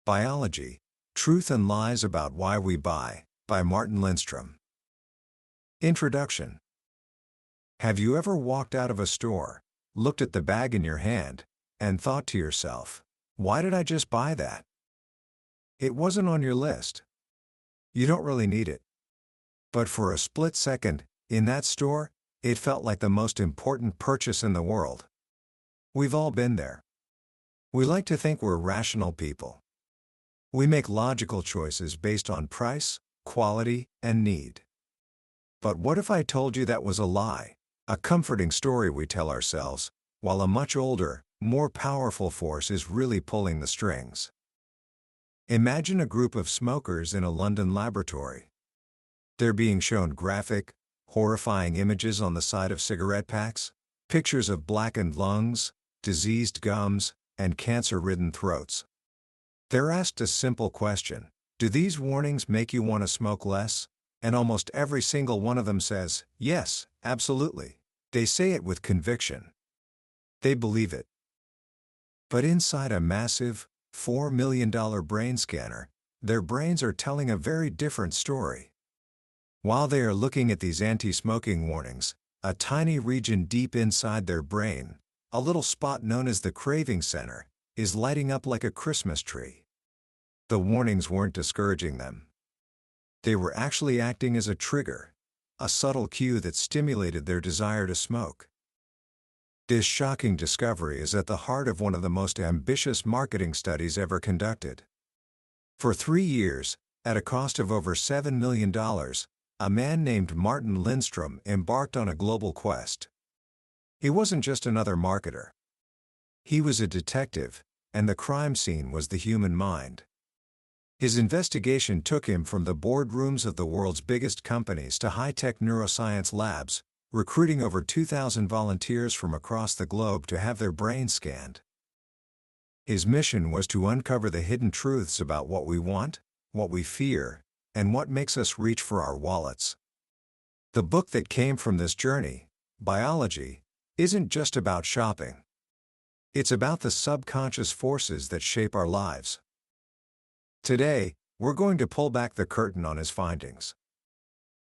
Buyology, Truth and Lies About Why We Buy, by Martin Lindstrom. Introduction. Have you ever walked out of a store, looked at the bag in your hand, and thought to yourself, why did I just buy that? It wasn't on your list. You don't really need it. But for a split second, in that store, it felt like the most important purchase in the world. We've all been there. We like to think we're rational people. We make logical choices based on price, quality, and need. But what if I told you that was a lie, a comforting story we tell ourselves, while a much older, more powerful force is really pulling the strings? Imagine a group of smokers in a London laboratory. They're being shown graphic, horrifying images on the side of cigarette packs, pictures of blackened lungs, diseased gums, and cancer-ridden throats. They're asked a simple question: do these warnings make you want to smoke less? And almost every single one of them says, yes, absolutely. They say it with conviction. They believe it. But inside a massive, $4 million brain scanner, their brains are telling a very different story. While they are looking at these anti-smoking warnings, a tiny region deep inside their brain, a little spot known as the craving center, is lighting up like a Christmas tree. The warnings weren't discouraging them. They were actually acting as a trigger, a subtle cue that stimulated their desire to smoke. This shocking discovery is at the heart of one of the most ambitious marketing studies ever conducted. For 3 years, at a cost of over $7 million, a man named Martin Lindstrom embarked on a global quest. He wasn't just another marketer. He was a detective, and the crime scene was the human mind. His investigation took him from the boardrooms of the world's biggest companies to high-tech neuroscience labs, recruiting over 2,000 volunteers from across the globe to have their brains scanned. His mission was to uncover the hidden truths about what we want, what we fear, and what makes us reach for our wallets. The book that came from this journey, Buyology, isn't just about shopping. It's about the subconscious forces that shape our lives. Today, we're going to pull back the curtain on his findings.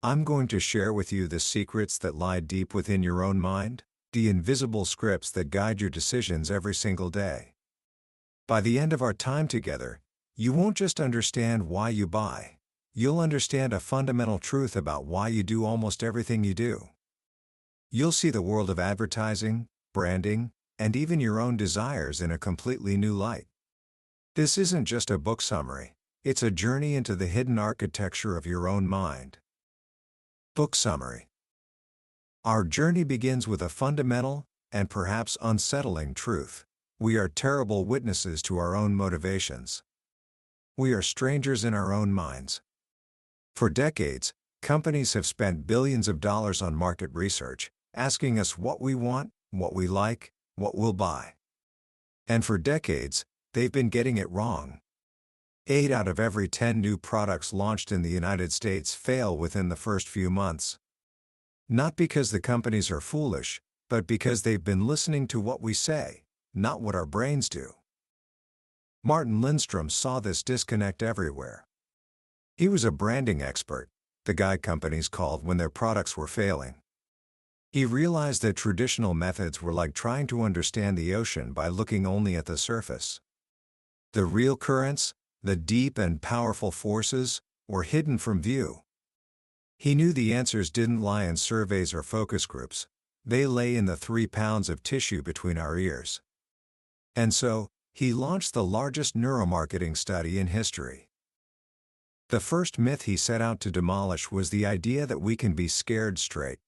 I'm going to share with you the secrets that lie deep within your own mind, the invisible scripts that guide your decisions every single day. By the end of our time together, you won't just understand why you buy. You'll understand a fundamental truth about why you do almost everything you do. You'll see the world of advertising, branding, and even your own desires in a completely new light. This isn't just a book summary, it's a journey into the hidden architecture of your own mind. Book summary. Our journey begins with a fundamental, and perhaps unsettling truth. We are terrible witnesses to our own motivations. We are strangers in our own minds. For decades, companies have spent billions of dollars on market research, asking us what we want, what we like, what we'll buy. And for decades, they've been getting it wrong. 8 out of every 10 new products launched in the United States fail within the first few months. Not because the companies are foolish, but because they've been listening to what we say, not what our brains do. Martin Lindstrom saw this disconnect everywhere. He was a branding expert, the guy companies called when their products were failing. He realized that traditional methods were like trying to understand the ocean by looking only at the surface. The real currents, the deep and powerful forces, were hidden from view. He knew the answers didn't lie in surveys or focus groups. They lay in the 3 pounds of tissue between our ears. And so, he launched the largest neuromarketing study in history. The first myth he set out to demolish was the idea that we can be scared straight.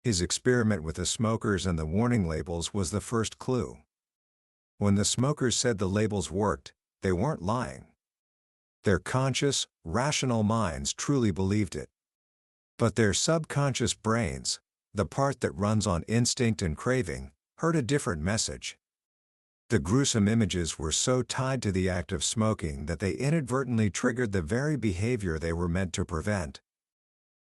His experiment with the smokers and the warning labels was the first clue. When the smokers said the labels worked, they weren't lying. Their conscious, rational minds truly believed it. But their subconscious brains, the part that runs on instinct and craving, heard a different message. The gruesome images were so tied to the act of smoking that they inadvertently triggered the very behavior they were meant to prevent.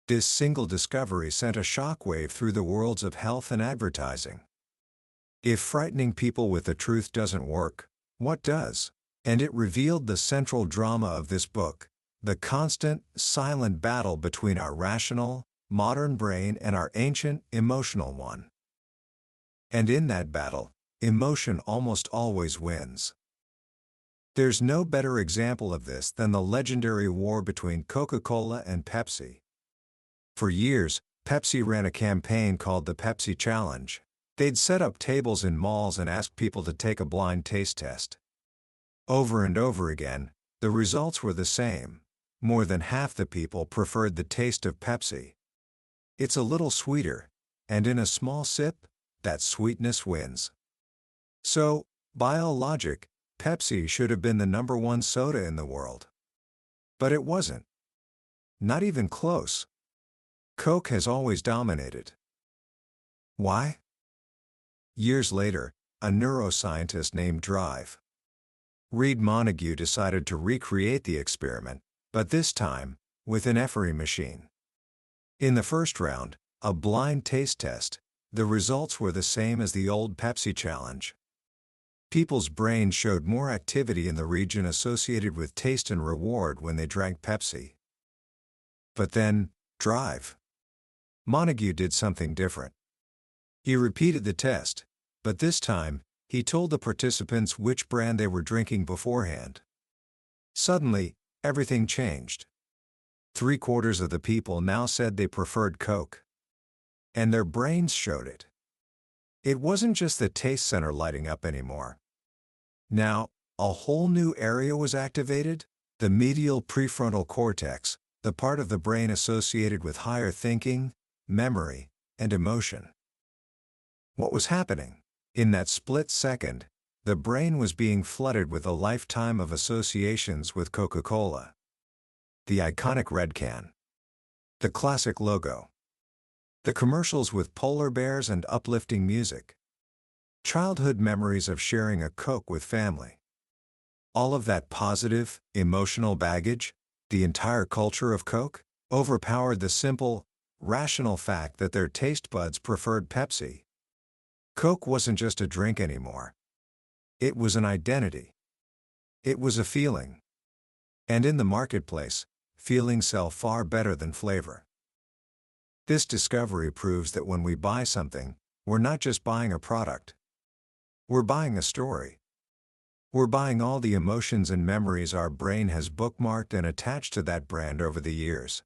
This single discovery sent a shockwave through the worlds of health and advertising. If frightening people with the truth doesn't work, what does? And it revealed the central drama of this book, the constant, silent battle between our rational, modern brain and our ancient, emotional one. And in that battle, emotion almost always wins. There's no better example of this than the legendary war between Coca-Cola and Pepsi. For years, Pepsi ran a campaign called the Pepsi Challenge. They'd set up tables in malls and ask people to take a blind taste test. Over and over again, the results were the same. More than half the people preferred the taste of Pepsi. It's a little sweeter, and in a small sip, that sweetness wins. So, Buyology, Pepsi should have been the #1 soda in the world. But it wasn't. Not even close. Coke has always dominated. Why? Years later, a neuroscientist named Reed Montague decided to recreate the experiment, but this time, with an effery machine. In the first round, a blind taste test, the results were the same as the old Pepsi challenge. People's brains showed more activity in the region associated with taste and reward when they drank Pepsi. But then, Montague did something different. He repeated the test, but this time, he told the participants which brand they were drinking beforehand. Suddenly, everything changed. 3/4 of the people now said they preferred Coke. And their brains showed it. It wasn't just the taste center lighting up anymore. Now, a whole new area was activated, the medial prefrontal cortex, the part of the brain associated with higher thinking, memory, and emotion. What was happening? In that split second, the brain was being flooded with a lifetime of associations with Coca-Cola. The iconic red can. The classic logo. The commercials with polar bears and uplifting music. Childhood memories of sharing a Coke with family. All of that positive, emotional baggage, the entire culture of Coke, overpowered the simple, rational fact that their taste buds preferred Pepsi. Coke wasn't just a drink anymore. It was an identity. It was a feeling. And in the marketplace, feelings sell far better than flavor. This discovery proves that when we buy something, we're not just buying a product. We're buying a story. We're buying all the emotions and memories our brain has bookmarked and attached to that brand over the years.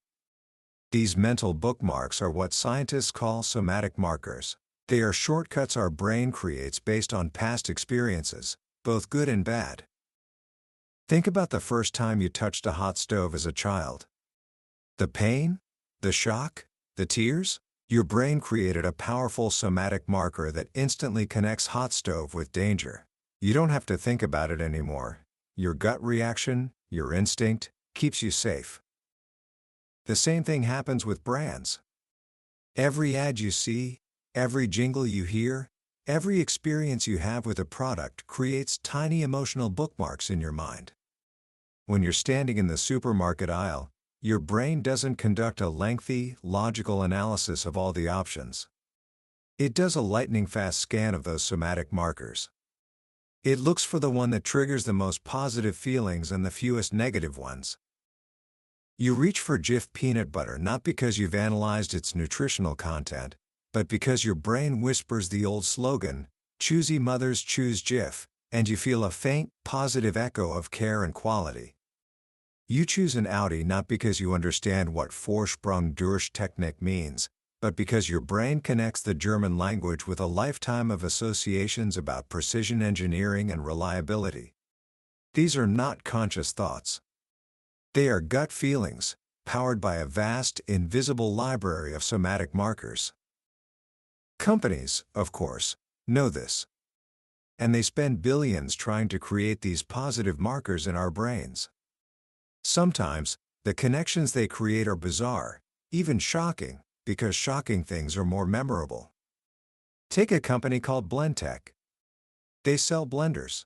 These mental bookmarks are what scientists call somatic markers. They are shortcuts our brain creates based on past experiences, both good and bad. Think about the first time you touched a hot stove as a child. The pain? The shock? The tears? Your brain created a powerful somatic marker that instantly connects hot stove with danger. You don't have to think about it anymore. Your gut reaction, your instinct, keeps you safe. The same thing happens with brands. Every ad you see, every jingle you hear, every experience you have with a product creates tiny emotional bookmarks in your mind. When you're standing in the supermarket aisle, your brain doesn't conduct a lengthy, logical analysis of all the options. It does a lightning-fast scan of those somatic markers. It looks for the one that triggers the most positive feelings and the fewest negative ones. You reach for Jif peanut butter not because you've analyzed its nutritional content, but because your brain whispers the old slogan, "Choosy mothers choose Jif," and you feel a faint, positive echo of care and quality. You choose an Audi not because you understand what Vorsprung durch Technik means, but because your brain connects the German language with a lifetime of associations about precision engineering and reliability. These are not conscious thoughts. They are gut feelings, powered by a vast, invisible library of somatic markers. Companies, of course, know this. And they spend billions trying to create these positive markers in our brains. Sometimes, the connections they create are bizarre, even shocking, because shocking things are more memorable. Take a company called Blendtec. They sell blenders.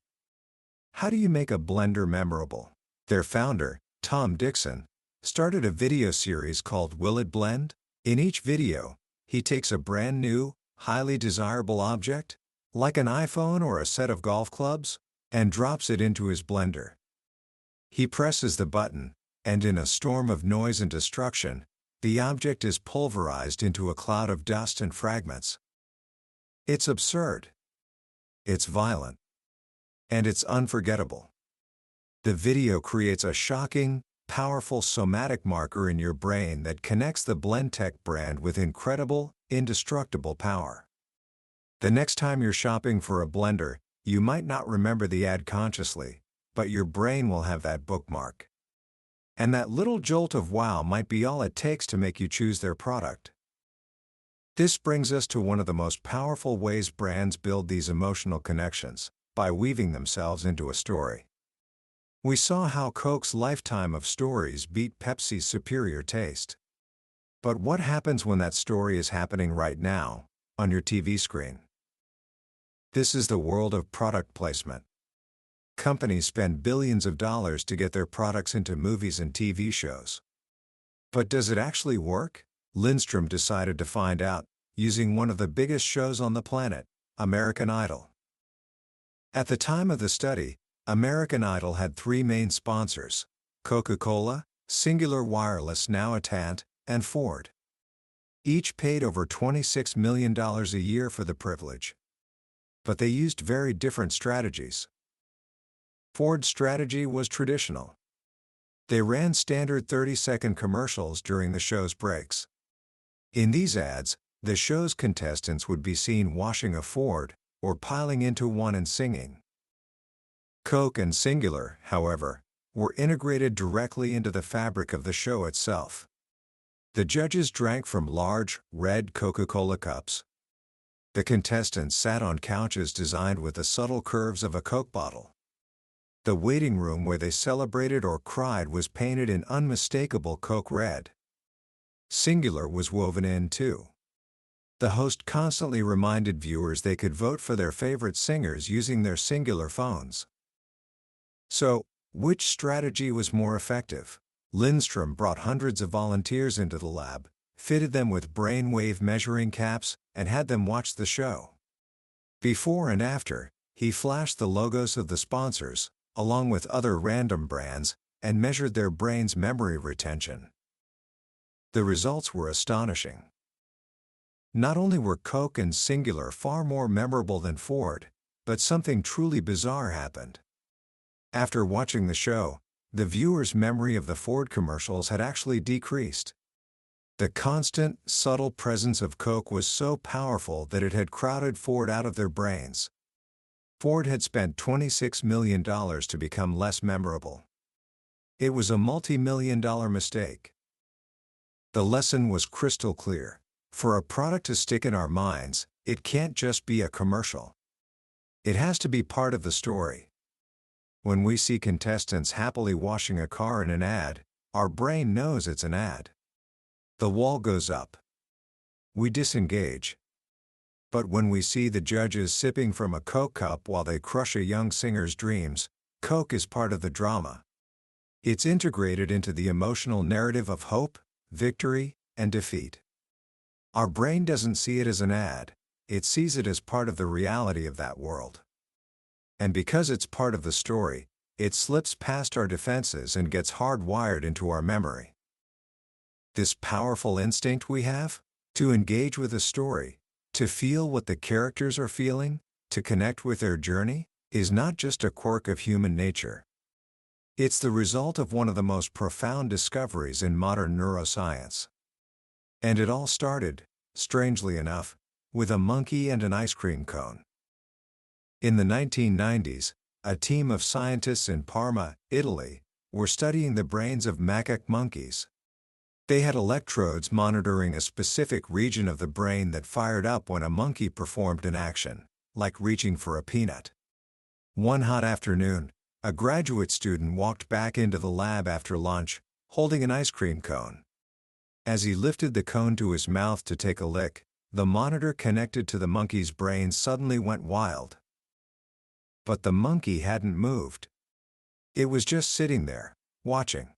How do you make a blender memorable? Their founder, Tom Dixon, started a video series called Will It Blend? In each video, he takes a brand new, highly desirable object, like an iPhone or a set of golf clubs, and drops it into his blender. He presses the button, and in a storm of noise and destruction, the object is pulverized into a cloud of dust and fragments. It's absurd. It's violent. And it's unforgettable. The video creates a shocking, powerful somatic marker in your brain that connects the Blendtec brand with incredible, indestructible power. The next time you're shopping for a blender, you might not remember the ad consciously, but your brain will have that bookmark. And that little jolt of wow might be all it takes to make you choose their product. This brings us to one of the most powerful ways brands build these emotional connections, by weaving themselves into a story. We saw how Coke's lifetime of stories beat Pepsi's superior taste. But what happens when that story is happening right now, on your TV screen? This is the world of product placement. Companies spend billions of dollars to get their products into movies and TV shows. But does it actually work? Lindstrom decided to find out, using one of the biggest shows on the planet, American Idol. At the time of the study, American Idol had three main sponsors: Coca-Cola, Singular Wireless, now Atant, and Ford. Each paid over $26 million a year for the privilege. But they used very different strategies. Ford's strategy was traditional. They ran standard 30-second commercials during the show's breaks. In these ads, the show's contestants would be seen washing a Ford, or piling into one and singing. Coke and Singular, however, were integrated directly into the fabric of the show itself. The judges drank from large, red Coca-Cola cups. The contestants sat on couches designed with the subtle curves of a Coke bottle. The waiting room where they celebrated or cried was painted in unmistakable Coke red. Singular was woven in too. The host constantly reminded viewers they could vote for their favorite singers using their Singular phones. So, which strategy was more effective? Lindstrom brought hundreds of volunteers into the lab, fitted them with brainwave measuring caps, and had them watch the show. Before and after, he flashed the logos of the sponsors, along with other random brands, and measured their brain's memory retention. The results were astonishing. Not only were Coke and Singular far more memorable than Ford, but something truly bizarre happened. After watching the show, the viewer's memory of the Ford commercials had actually decreased. The constant, subtle presence of Coke was so powerful that it had crowded Ford out of their brains. Ford had spent $26 million to become less memorable. It was a multi-million-dollar mistake. The lesson was crystal clear. For a product to stick in our minds, it can't just be a commercial. It has to be part of the story. When we see contestants happily washing a car in an ad, our brain knows it's an ad. The wall goes up. We disengage. But when we see the judges sipping from a Coke cup while they crush a young singer's dreams, Coke is part of the drama. It's integrated into the emotional narrative of hope, victory, and defeat. Our brain doesn't see it as an ad, it sees it as part of the reality of that world. And because it's part of the story, it slips past our defenses and gets hardwired into our memory. This powerful instinct we have, to engage with a story, to feel what the characters are feeling, to connect with their journey, is not just a quirk of human nature. It's the result of one of the most profound discoveries in modern neuroscience. And it all started, strangely enough, with a monkey and an ice cream cone. In the 1990s, a team of scientists in Parma, Italy, were studying the brains of macaque monkeys. They had electrodes monitoring a specific region of the brain that fired up when a monkey performed an action, like reaching for a peanut. One hot afternoon, a graduate student walked back into the lab after lunch, holding an ice cream cone. As he lifted the cone to his mouth to take a lick, the monitor connected to the monkey's brain suddenly went wild. But the monkey hadn't moved. It was just sitting there, watching.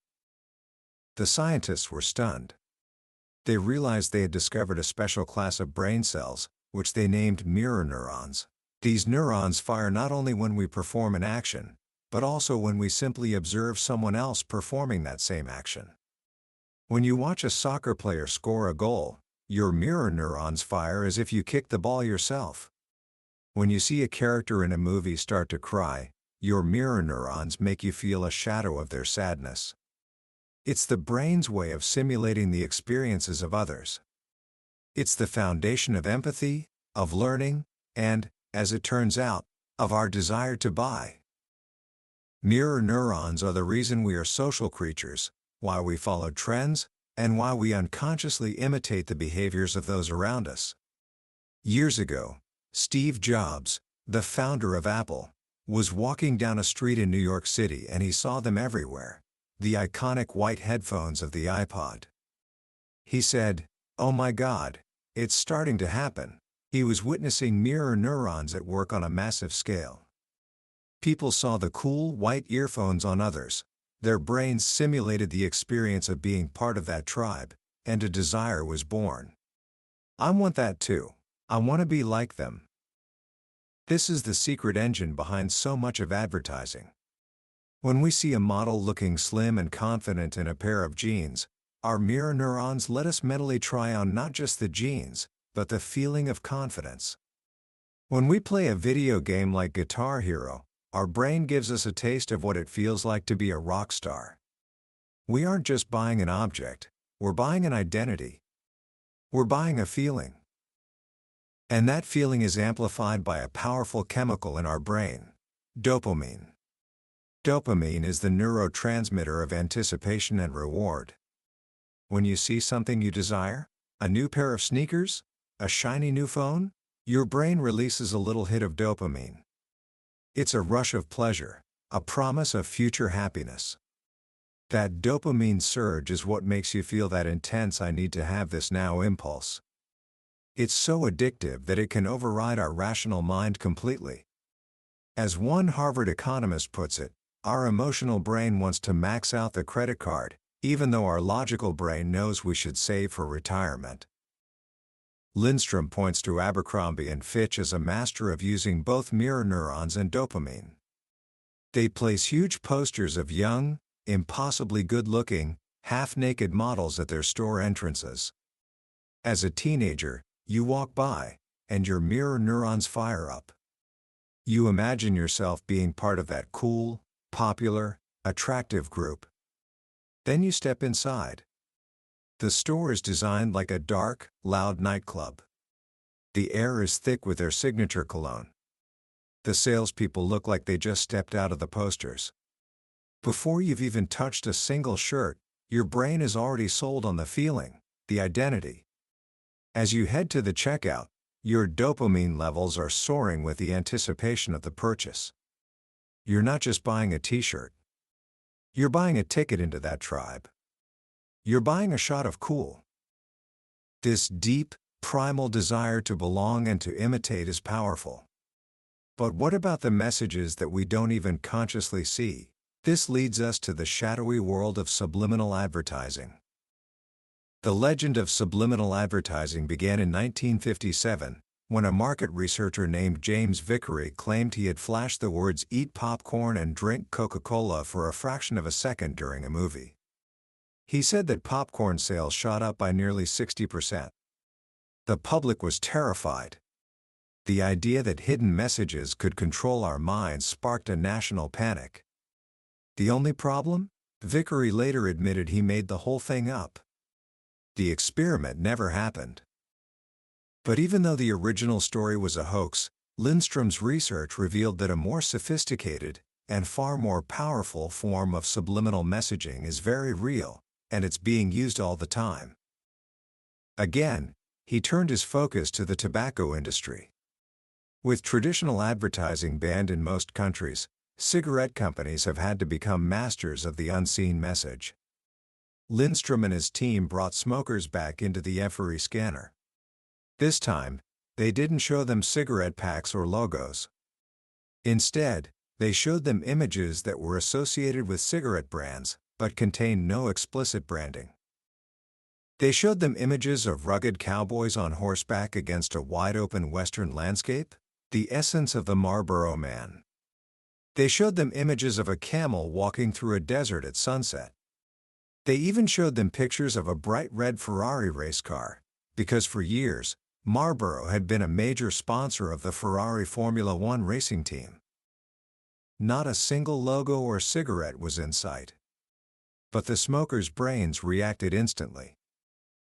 The scientists were stunned. They realized they had discovered a special class of brain cells, which they named mirror neurons. These neurons fire not only when we perform an action, but also when we simply observe someone else performing that same action. When you watch a soccer player score a goal, your mirror neurons fire as if you kicked the ball yourself. When you see a character in a movie start to cry, your mirror neurons make you feel a shadow of their sadness. It's the brain's way of simulating the experiences of others. It's the foundation of empathy, of learning, and, as it turns out, of our desire to buy. Mirror neurons are the reason we are social creatures, why we follow trends, and why we unconsciously imitate the behaviors of those around us. Years ago, Steve Jobs, the founder of Apple, was walking down a street in New York City and he saw them everywhere, the iconic white headphones of the iPod. He said, "Oh my God, it's starting to happen." He was witnessing mirror neurons at work on a massive scale. People saw the cool white earphones on others. Their brains simulated the experience of being part of that tribe, and a desire was born. I want that too. I want to be like them. This is the secret engine behind so much of advertising. When we see a model looking slim and confident in a pair of jeans, our mirror neurons let us mentally try on not just the jeans, but the feeling of confidence. When we play a video game like Guitar Hero, our brain gives us a taste of what it feels like to be a rock star. We aren't just buying an object, we're buying an identity. We're buying a feeling. And that feeling is amplified by a powerful chemical in our brain: dopamine. Dopamine is the neurotransmitter of anticipation and reward. When you see something you desire, a new pair of sneakers, a shiny new phone, your brain releases a little hit of dopamine. It's a rush of pleasure, a promise of future happiness. That dopamine surge is what makes you feel that intense "I need to have this now" impulse. It's so addictive that it can override our rational mind completely. As one Harvard economist puts it, our emotional brain wants to max out the credit card, even though our logical brain knows we should save for retirement. Lindstrom points to Abercrombie & Fitch as a master of using both mirror neurons and dopamine. They place huge posters of young, impossibly good-looking, half-naked models at their store entrances. As a teenager, you walk by, and your mirror neurons fire up. You imagine yourself being part of that cool, popular, attractive group. Then you step inside. The store is designed like a dark, loud nightclub. The air is thick with their signature cologne. The salespeople look like they just stepped out of the posters. Before you've even touched a single shirt, your brain is already sold on the feeling, the identity. As you head to the checkout, your dopamine levels are soaring with the anticipation of the purchase. You're not just buying a t-shirt. You're buying a ticket into that tribe. You're buying a shot of cool. This deep, primal desire to belong and to imitate is powerful. But what about the messages that we don't even consciously see? This leads us to the shadowy world of subliminal advertising. The legend of subliminal advertising began in 1957, when a market researcher named James Vickery claimed he had flashed the words "eat popcorn and drink Coca-Cola" for a fraction of a second during a movie. He said that popcorn sales shot up by nearly 60%. The public was terrified. The idea that hidden messages could control our minds sparked a national panic. The only problem? Vickery later admitted he made the whole thing up. The experiment never happened. But even though the original story was a hoax, Lindstrom's research revealed that a more sophisticated, and far more powerful form of subliminal messaging is very real, and it's being used all the time. Again, he turned his focus to the tobacco industry. With traditional advertising banned in most countries, cigarette companies have had to become masters of the unseen message. Lindstrom and his team brought smokers back into the emphiry scanner. This time, they didn't show them cigarette packs or logos. Instead, they showed them images that were associated with cigarette brands, but contained no explicit branding. They showed them images of rugged cowboys on horseback against a wide-open western landscape, The essence of the Marlboro Man. They showed them images of a camel walking through a desert at sunset. They even showed them pictures of a bright red Ferrari race car, because for years, Marlboro had been a major sponsor of the Ferrari Formula One racing team. Not a single logo or cigarette was in sight. But the smokers' brains reacted instantly.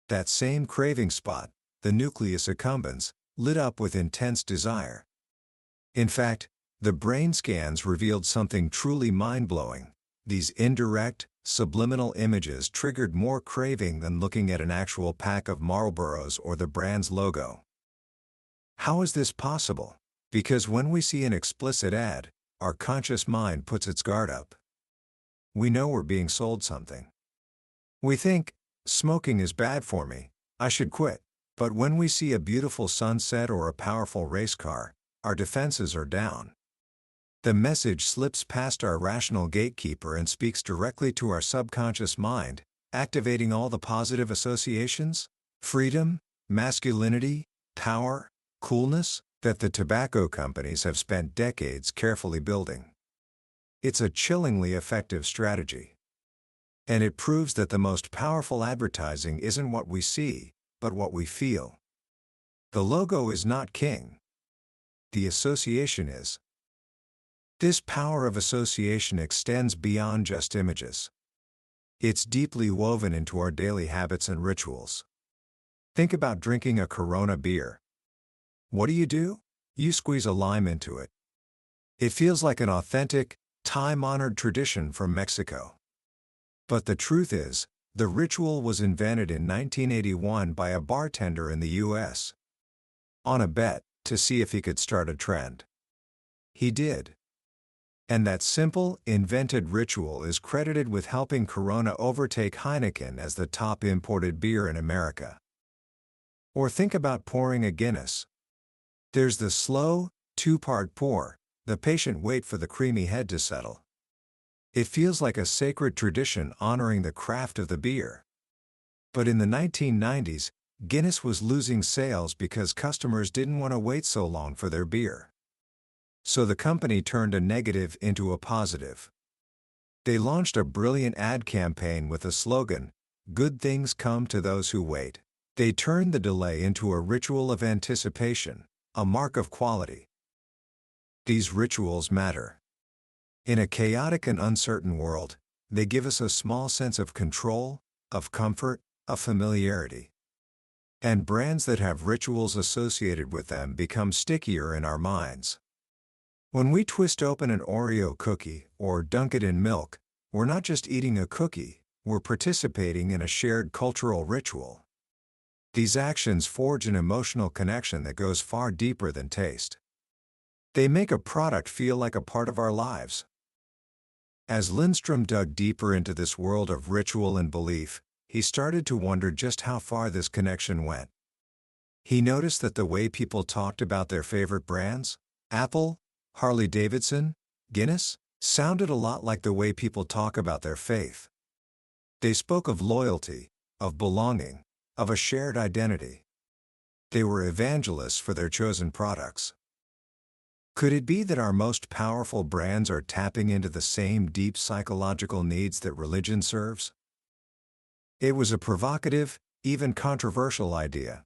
That same craving spot, the nucleus accumbens, lit up with intense desire. In fact, the brain scans revealed something truly mind-blowing. These indirect, subliminal images triggered more craving than looking at an actual pack of Marlboros or the brand's logo. How is this possible? Because when we see an explicit ad, our conscious mind puts its guard up. We know we're being sold something. We think, smoking is bad for me, I should quit. But when we see a beautiful sunset or a powerful race car, our defenses are down. The message slips past our rational gatekeeper and speaks directly to our subconscious mind, activating all the positive associations, freedom, masculinity, power, coolness, that the tobacco companies have spent decades carefully building. It's a chillingly effective strategy. And it proves that the most powerful advertising isn't what we see, but what we feel. The logo is not king. The association is. This power of association extends beyond just images. It's deeply woven into our daily habits and rituals. Think about drinking a Corona beer. What do? You squeeze a lime into it. It feels like an authentic, time-honored tradition from Mexico. But the truth is, the ritual was invented in 1981 by a bartender in the U.S. on a bet to see if he could start a trend. He did. And that simple, invented ritual is credited with helping Corona overtake Heineken as the top imported beer in America. Or think about pouring a Guinness. There's the slow, two-part pour, the patient wait for the creamy head to settle. It feels like a sacred tradition honoring the craft of the beer. But in the 1990s, Guinness was losing sales because customers didn't want to wait so long for their beer. So the company turned a negative into a positive. They launched a brilliant ad campaign with the slogan, "Good things come to those who wait." They turned the delay into a ritual of anticipation, a mark of quality. These rituals matter. In a chaotic and uncertain world, they give us a small sense of control, of comfort, of familiarity. And brands that have rituals associated with them become stickier in our minds. When we twist open an Oreo cookie or dunk it in milk, we're not just eating a cookie, we're participating in a shared cultural ritual. These actions forge an emotional connection that goes far deeper than taste. They make a product feel like a part of our lives. As Lindstrom dug deeper into this world of ritual and belief, he started to wonder just how far this connection went. He noticed that the way people talked about their favorite brands, Apple, Harley-Davidson, Guinness, sounded a lot like the way people talk about their faith. They spoke of loyalty, of belonging, of a shared identity. They were evangelists for their chosen products. Could it be that our most powerful brands are tapping into the same deep psychological needs that religion serves? It was a provocative, even controversial idea.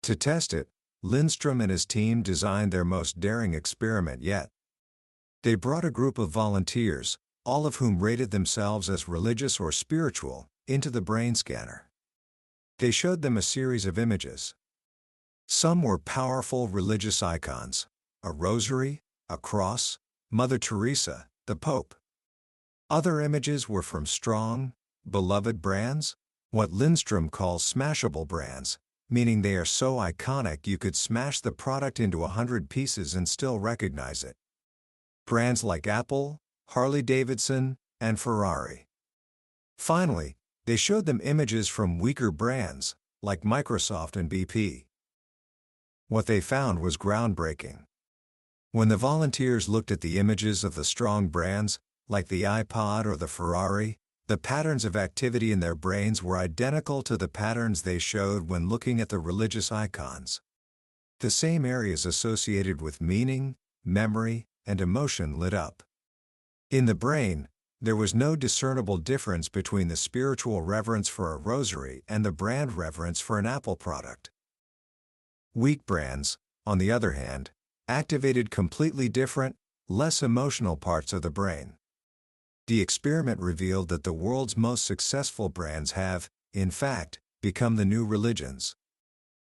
To test it, Lindstrom and his team designed their most daring experiment yet. They brought a group of volunteers, all of whom rated themselves as religious or spiritual, into the brain scanner. They showed them a series of images. Some were powerful religious icons, a rosary, a cross, Mother Teresa, the Pope. Other images were from strong, beloved brands, what Lindstrom calls smashable brands, meaning they are so iconic you could smash the product into 100 pieces and still recognize it. Brands like Apple, Harley-Davidson, and Ferrari. Finally, they showed them images from weaker brands, like Microsoft and BP. What they found was groundbreaking. When the volunteers looked at the images of the strong brands, like the iPod or the Ferrari, the patterns of activity in their brains were identical to the patterns they showed when looking at the religious icons. The same areas associated with meaning, memory, and emotion lit up. In the brain, there was no discernible difference between the spiritual reverence for a rosary and the brand reverence for an Apple product. Weak brands, on the other hand, activated completely different, less emotional parts of the brain. The experiment revealed that the world's most successful brands have, in fact, become the new religions.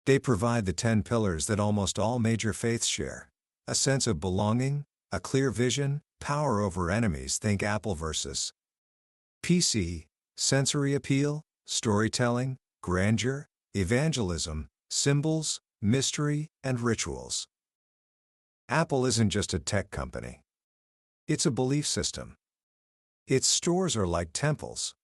They provide the 10 pillars that almost all major faiths share: a sense of belonging, a clear vision, power over enemies, think Apple versus PC, sensory appeal, storytelling, grandeur, evangelism, symbols, mystery, and rituals. Apple isn't just a tech company. It's a belief system. Its stores are like temples.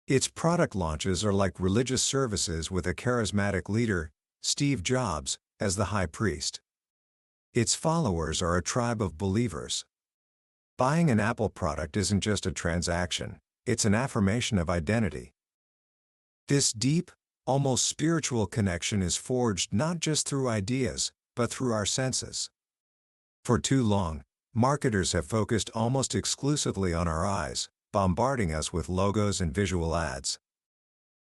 Its product launches are like religious services with a charismatic leader, Steve Jobs, as the high priest. Its followers are a tribe of believers. Buying an Apple product isn't just a transaction, it's an affirmation of identity. This deep, almost spiritual connection is forged not just through ideas, but through our senses. For too long, marketers have focused almost exclusively on our eyes, bombarding us with logos and visual ads.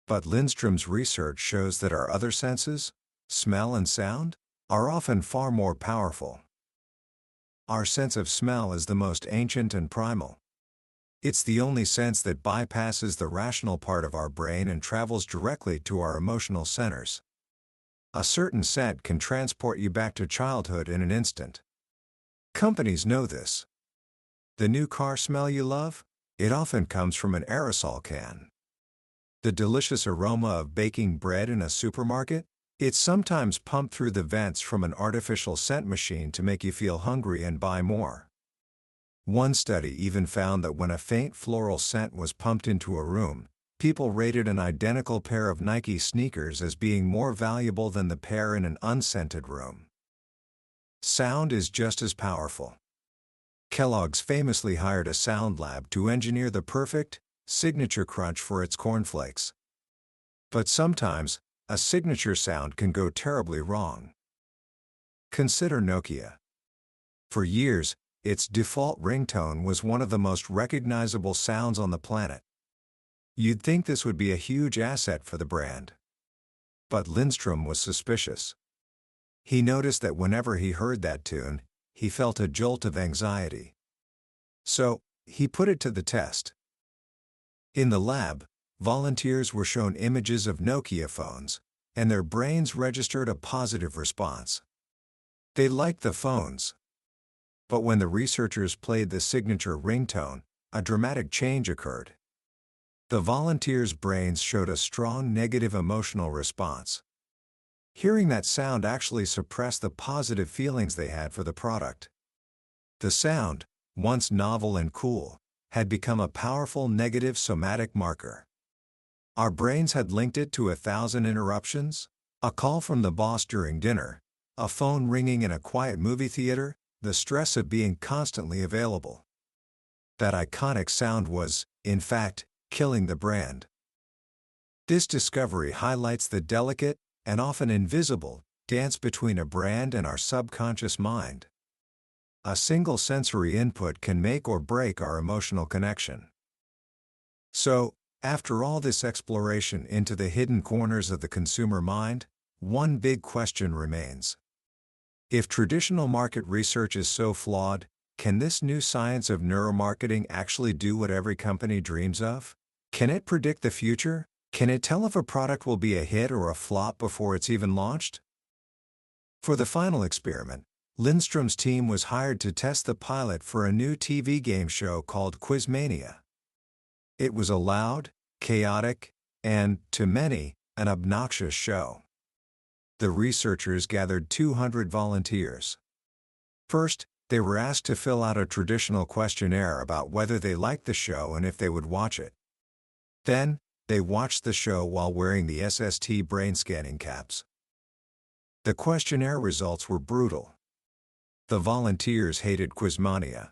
But Lindstrom's research shows that our other senses, smell and sound, are often far more powerful. Our sense of smell is the most ancient and primal. It's the only sense that bypasses the rational part of our brain and travels directly to our emotional centers. A certain scent can transport you back to childhood in an instant. Companies know this. The new car smell you love? It often comes from an aerosol can. The delicious aroma of baking bread in a supermarket? It's sometimes pumped through the vents from an artificial scent machine to make you feel hungry and buy more. One study even found that when a faint floral scent was pumped into a room, people rated an identical pair of Nike sneakers as being more valuable than the pair in an unscented room. Sound is just as powerful. Kellogg's famously hired a sound lab to engineer the perfect, signature crunch for its cornflakes. But sometimes, a signature sound can go terribly wrong. Consider Nokia. For years, its default ringtone was one of the most recognizable sounds on the planet. You'd think this would be a huge asset for the brand. But Lindstrom was suspicious. He noticed that whenever he heard that tune, he felt a jolt of anxiety. So, he put it to the test. In the lab, volunteers were shown images of Nokia phones, and their brains registered a positive response. They liked the phones. But when the researchers played the signature ringtone, a dramatic change occurred. The volunteers' brains showed a strong negative emotional response. Hearing that sound actually suppressed the positive feelings they had for the product. The sound, once novel and cool, had become a powerful negative somatic marker. Our brains had linked it to 1,000 interruptions, a call from the boss during dinner, a phone ringing in a quiet movie theater, the stress of being constantly available. That iconic sound was, in fact, killing the brand. This discovery highlights the delicate, and often invisible, dance between a brand and our subconscious mind. A single sensory input can make or break our emotional connection. So, after all this exploration into the hidden corners of the consumer mind, one big question remains. If traditional market research is so flawed, can this new science of neuromarketing actually do what every company dreams of? Can it predict the future? Can it tell if a product will be a hit or a flop before it's even launched? For the final experiment, Lindstrom's team was hired to test the pilot for a new TV game show called Quizmania. It was a loud, chaotic, and, to many, an obnoxious show. The researchers gathered 200 volunteers. First, they were asked to fill out a traditional questionnaire about whether they liked the show and if they would watch it. Then, they watched the show while wearing the SST brain scanning caps. The questionnaire results were brutal. The volunteers hated Quizmania.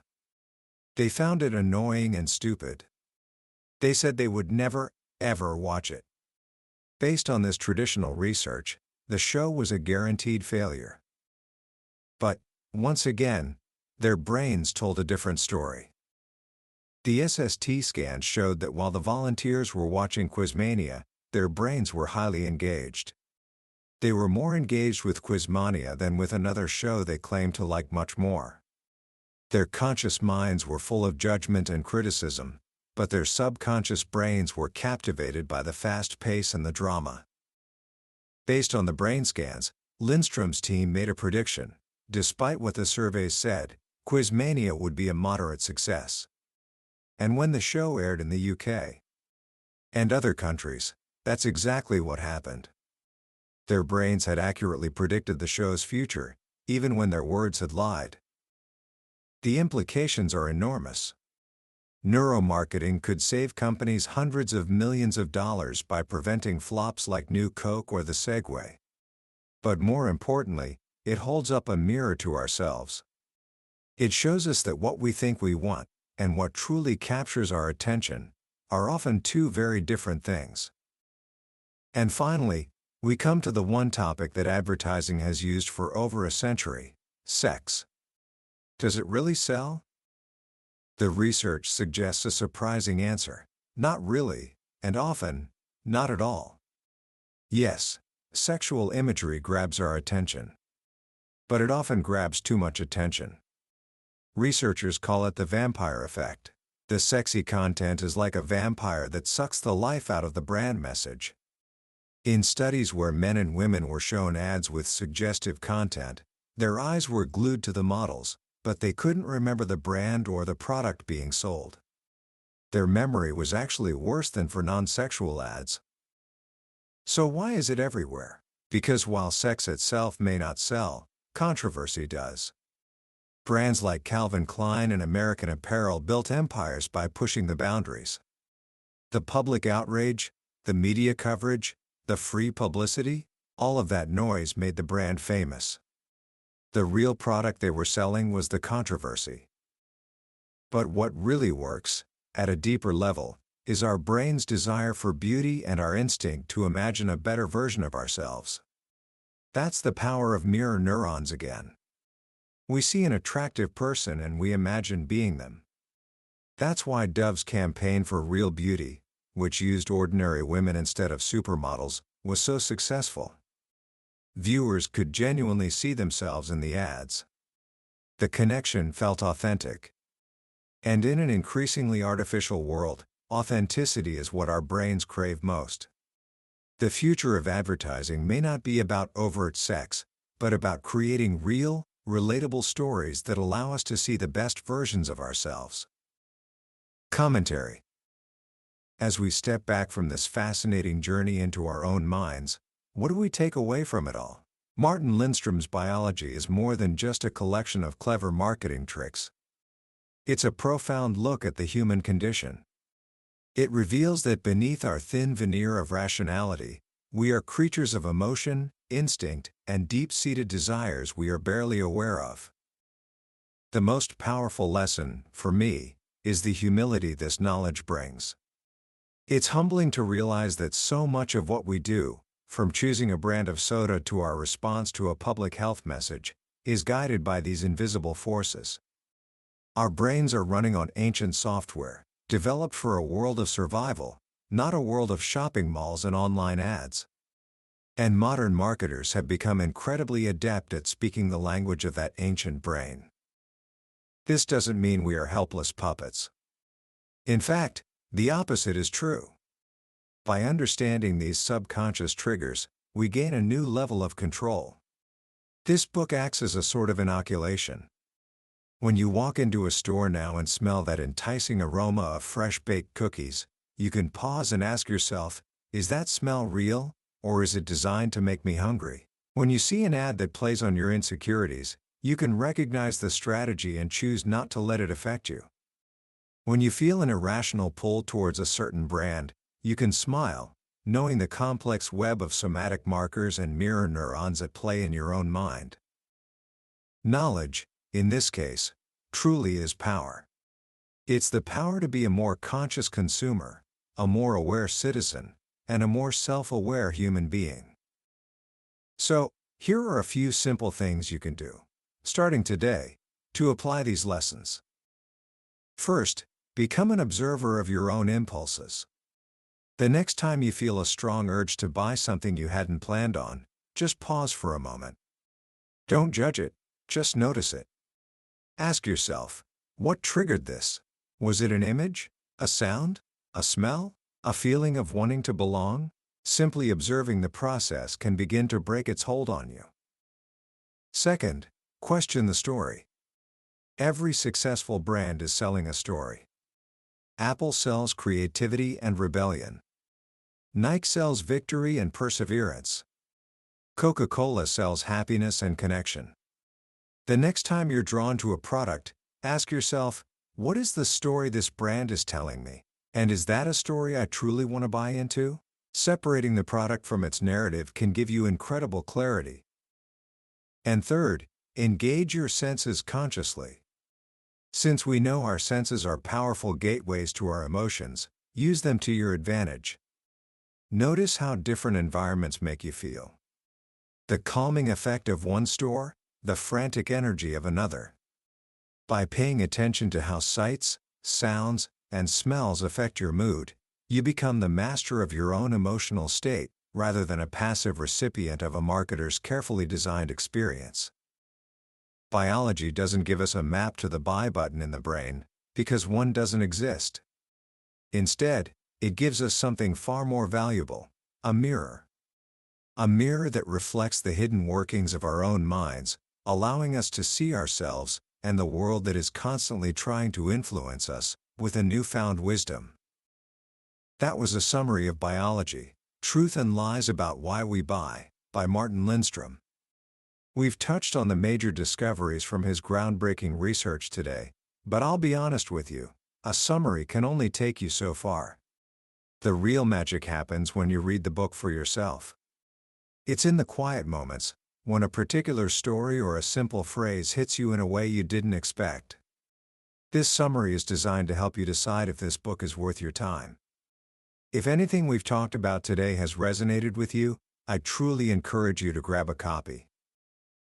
They found it annoying and stupid. They said they would never, ever watch it. Based on this traditional research, the show was a guaranteed failure. Once again, their brains told a different story. The SST scans showed that while the volunteers were watching Quizmania, their brains were highly engaged. They were more engaged with Quizmania than with another show they claimed to like much more. Their conscious minds were full of judgment and criticism, but their subconscious brains were captivated by the fast pace and the drama. Based on the brain scans, Lindstrom's team made a prediction. Despite what the surveys said, Quizmania would be a moderate success. And when the show aired in the UK and other countries, that's exactly what happened. Their brains had accurately predicted the show's future, even when their words had lied. The implications are enormous. Neuromarketing could save companies hundreds of millions of dollars by preventing flops like New Coke or the Segway. But more importantly, it holds up a mirror to ourselves. It shows us that what we think we want, and what truly captures our attention, are often two very different things. And finally, we come to the one topic that advertising has used for over a century: sex. Does it really sell? The research suggests a surprising answer: not really, and often, not at all. Yes, sexual imagery grabs our attention. But it often grabs too much attention. Researchers call it the vampire effect. The sexy content is like a vampire that sucks the life out of the brand message. In studies where men and women were shown ads with suggestive content, their eyes were glued to the models, but they couldn't remember the brand or the product being sold. Their memory was actually worse than for non-sexual ads. So why is it everywhere? Because while sex itself may not sell, controversy does. Brands like Calvin Klein and American Apparel built empires by pushing the boundaries. The public outrage, the media coverage, the free publicity, all of that noise made the brand famous. The real product they were selling was the controversy. But what really works, at a deeper level, is our brain's desire for beauty and our instinct to imagine a better version of ourselves. That's the power of mirror neurons again. We see an attractive person and we imagine being them. That's why Dove's campaign for real beauty, which used ordinary women instead of supermodels, was so successful. Viewers could genuinely see themselves in the ads. The connection felt authentic. And in an increasingly artificial world, authenticity is what our brains crave most. The future of advertising may not be about overt sex, but about creating real, relatable stories that allow us to see the best versions of ourselves. Commentary. As we step back from this fascinating journey into our own minds, what do we take away from it all? Martin Lindstrom's Buyology is more than just a collection of clever marketing tricks. It's a profound look at the human condition. It reveals that beneath our thin veneer of rationality, we are creatures of emotion, instinct, and deep-seated desires we are barely aware of. The most powerful lesson, for me, is the humility this knowledge brings. It's humbling to realize that so much of what we do, from choosing a brand of soda to our response to a public health message, is guided by these invisible forces. Our brains are running on ancient software, developed for a world of survival, not a world of shopping malls and online ads. And modern marketers have become incredibly adept at speaking the language of that ancient brain. This doesn't mean we are helpless puppets. In fact, the opposite is true. By understanding these subconscious triggers, we gain a new level of control. This book acts as a sort of inoculation. When you walk into a store now and smell that enticing aroma of fresh-baked cookies, you can pause and ask yourself, is that smell real, or is it designed to make me hungry? When you see an ad that plays on your insecurities, you can recognize the strategy and choose not to let it affect you. When you feel an irrational pull towards a certain brand, you can smile, knowing the complex web of somatic markers and mirror neurons at play in your own mind. Knowledge, in this case, truly is power. It's the power to be a more conscious consumer, a more aware citizen, and a more self-aware human being. So, here are a few simple things you can do. starting today, to apply these lessons. First, become an observer of your own impulses. The next time you feel a strong urge to buy something you hadn't planned on, just pause for a moment. Don't judge it, just notice it. Ask yourself, what triggered this? Was it an image, a sound, a smell, a feeling of wanting to belong? Simply observing the process can begin to break its hold on you. Second, question the story. Every successful brand is selling a story. Apple sells creativity and rebellion. Nike sells victory and perseverance. Coca-Cola sells happiness and connection. The next time you're drawn to a product, ask yourself, what is the story this brand is telling me? And is that a story I truly want to buy into? Separating the product from its narrative can give you incredible clarity. And third, engage your senses consciously. Since we know our senses are powerful gateways to our emotions, use them to your advantage. Notice how different environments make you feel. The calming effect of one store, the frantic energy of another. By paying attention to how sights, sounds, and smells affect your mood, you become the master of your own emotional state, rather than a passive recipient of a marketer's carefully designed experience. Biology doesn't give us a map to the buy button in the brain, because one doesn't exist. Instead, it gives us something far more valuable, a mirror. A mirror that reflects the hidden workings of our own minds, allowing us to see ourselves and the world that is constantly trying to influence us with a newfound wisdom. That was a summary of Buyology, Truth and Lies About Why We Buy, by Martin Lindstrom. We've touched on the major discoveries from his groundbreaking research today, but I'll be honest with you, a summary can only take you so far. The real magic happens when you read the book for yourself. It's in the quiet moments, when a particular story or a simple phrase hits you in a way you didn't expect. This summary is designed to help you decide if this book is worth your time. If anything we've talked about today has resonated with you, I truly encourage you to grab a copy.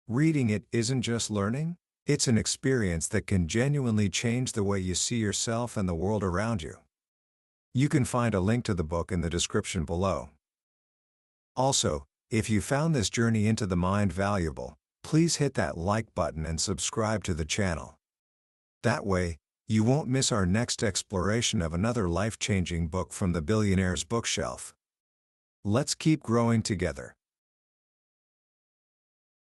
Reading it isn't just learning, it's an experience that can genuinely change the way you see yourself and the world around you. You can find a link to the book in the description below. Also, if you found this journey into the mind valuable, please hit that like button and subscribe to the channel. That way, you won't miss our next exploration of another life-changing book from the billionaire's bookshelf. Let's keep growing together.